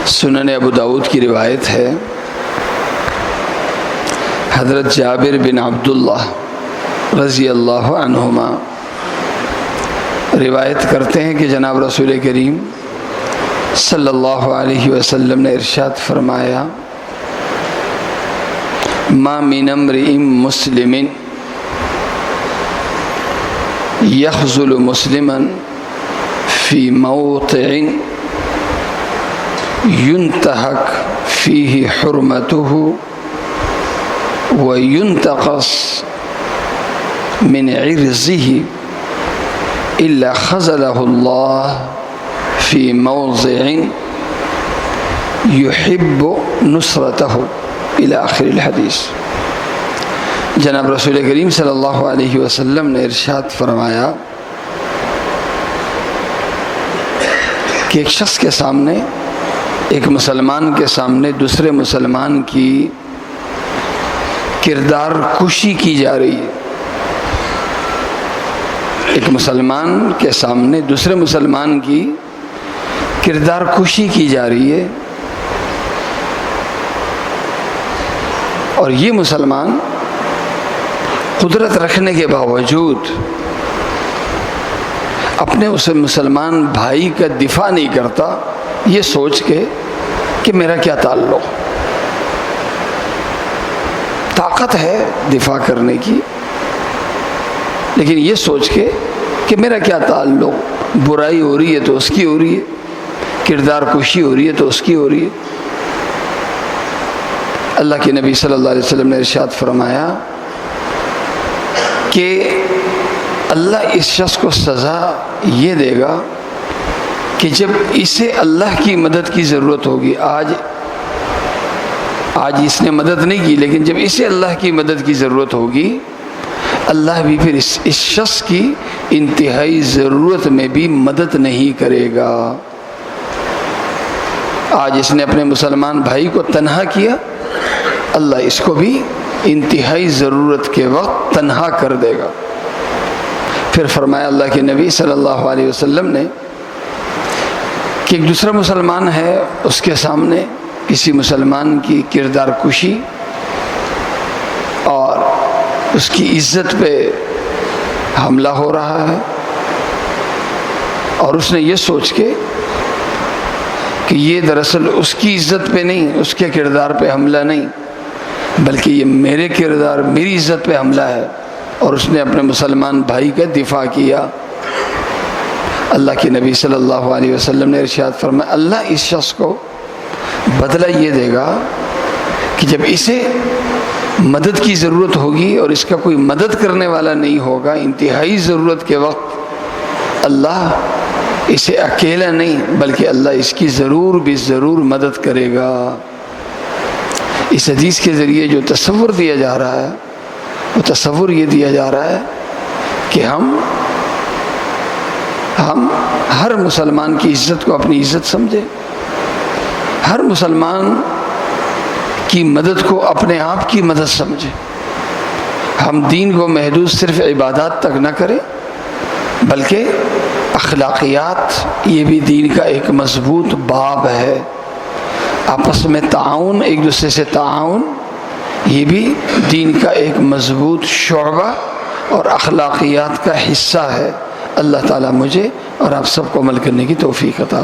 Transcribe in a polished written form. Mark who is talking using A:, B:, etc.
A: سنن ابو داؤد کی روایت ہے، حضرت جابر بن عبداللہ رضی اللہ عنہما روایت کرتے ہیں کہ جناب رسول کریم صلی اللہ علیہ وسلم نے ارشاد فرمایا، ما من امرئ مسلم یخذل مسلما فی موطع ينتهك فيه حرمته وينتقص من عرضه إلا خذله الله في موضع يحب نصرته إلى آخر الحدیث۔ جناب رسول کریم صلی اللہ علیہ وسلم نے ارشاد فرمایا کہ ایک شخص کے سامنے، ایک مسلمان کے سامنے دوسرے مسلمان کی کردار کشی کی جا رہی ہے۔ ایک مسلمان کے سامنے دوسرے مسلمان کی کردار کشی کی جا رہی ہے، اور یہ مسلمان قدرت رکھنے کے باوجود اپنے اس مسلمان بھائی کا دفاع نہیں کرتا، یہ سوچ کے کہ میرا کیا تعلق، طاقت ہے دفاع کرنے کی، لیکن یہ سوچ کے کہ میرا کیا تعلق، برائی ہو رہی ہے تو اس کی ہو رہی ہے، کردار کشی ہو رہی ہے تو اس کی ہو رہی ہے۔ اللہ کے نبی صلی اللہ علیہ وسلم نے ارشاد فرمایا کہ اللہ اس شخص کو سزا یہ دے گا کہ جب اسے اللہ کی مدد کی ضرورت ہوگی، آج اس نے مدد نہیں کی، لیکن جب اسے اللہ کی مدد کی ضرورت ہوگی، اللہ بھی پھر اس شخص کی انتہائی ضرورت میں بھی مدد نہیں کرے گا۔ آج اس نے اپنے مسلمان بھائی کو تنہا کیا، اللہ اس کو بھی انتہائی ضرورت کے وقت تنہا کر دے گا۔ پھر فرمایا اللہ کے نبی صلی اللہ علیہ وسلم نے کہ ایک دوسرا مسلمان ہے، اس کے سامنے کسی مسلمان کی کردار کشی اور اس کی عزت پہ حملہ ہو رہا ہے، اور اس نے یہ سوچ کے کہ یہ دراصل اس کی عزت پہ نہیں، اس کے کردار پہ حملہ نہیں، بلکہ یہ میرے کردار، میری عزت پہ حملہ ہے، اور اس نے اپنے مسلمان بھائی کا دفاع کیا۔ اللہ کے نبی صلی اللہ علیہ وسلم نے ارشاد فرمایا، اللہ اس شخص کو بدلہ یہ دے گا کہ جب اسے مدد کی ضرورت ہوگی اور اس کا کوئی مدد کرنے والا نہیں ہوگا، انتہائی ضرورت کے وقت اللہ اسے اکیلا نہیں بلکہ اللہ اس کی ضرور بھی ضرور مدد کرے گا۔ اس حدیث کے ذریعے جو تصور دیا جا رہا ہے، وہ تصور یہ دیا جا رہا ہے کہ ہم ہر مسلمان کی عزت کو اپنی عزت سمجھیں، ہر مسلمان کی مدد کو اپنے آپ کی مدد سمجھیں، ہم دین کو محدود صرف عبادات تک نہ کریں بلکہ اخلاقیات یہ بھی دین کا ایک مضبوط باب ہے، آپس میں تعاون، ایک دوسرے سے تعاون یہ بھی دین کا ایک مضبوط شعبہ اور اخلاقیات کا حصہ ہے۔ اللہ تعالیٰ مجھے اور آپ سب کو عمل کرنے کی توفیق عطا